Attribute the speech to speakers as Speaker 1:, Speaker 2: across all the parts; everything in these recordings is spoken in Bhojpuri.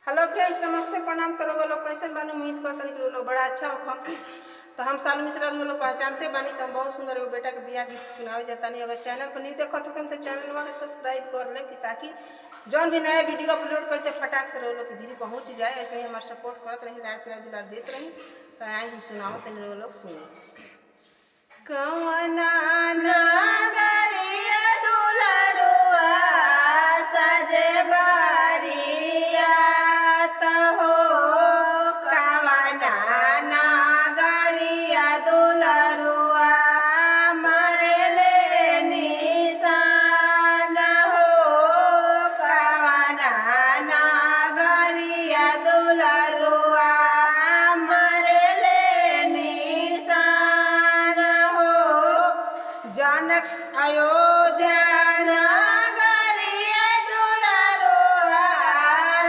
Speaker 1: हेलो फ्रेंड्स, नमस्ते, प्रणाम। तो लोग कैसे बानी? उम्मीद करते हैं कि लोग बड़ा अच्छा हो। तो हम सालू मिश्रा लोग पहचानते बानी। तो हम बहुत सुंदर एगो बेटा के बियाह गीत सुनावे जाता नहीं। अगर चैनल पर नहीं देखो तो चैनल के सब्सक्राइब कर ले, ताकि जौन भी नया वीडियो अपलोड करते फटाक से लोग की भी पहुँच जाए। ऐसे ही हमारे सपोर्ट करते रही, लाड प्यार दुलार देते रही। तो आई हम सुनाओ तो लोग सुनो। कवना नगरिया दुलरुआ सजे बारिया हो, कवना नगरिया दुलरुआ मरले निशान हो, कवना नगरिया दुलरुआ जनक अयोध्या नगरिया दुलरुआ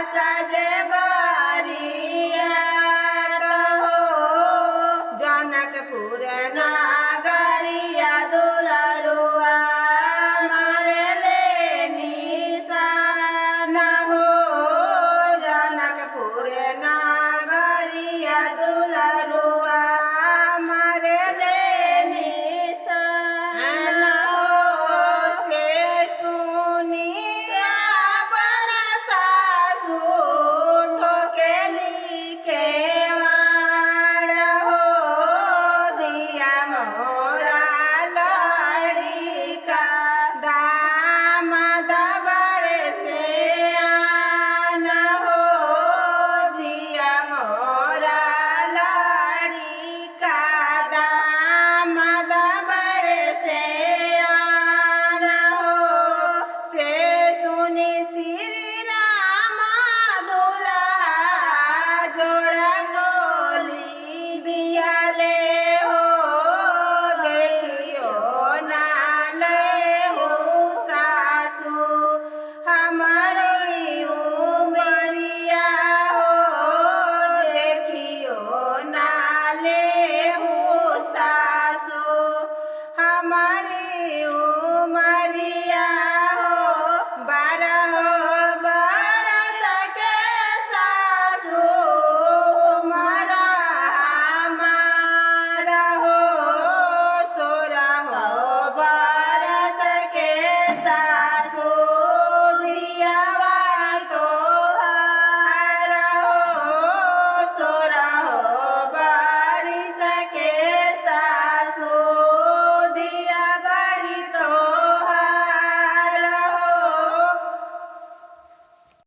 Speaker 1: सजे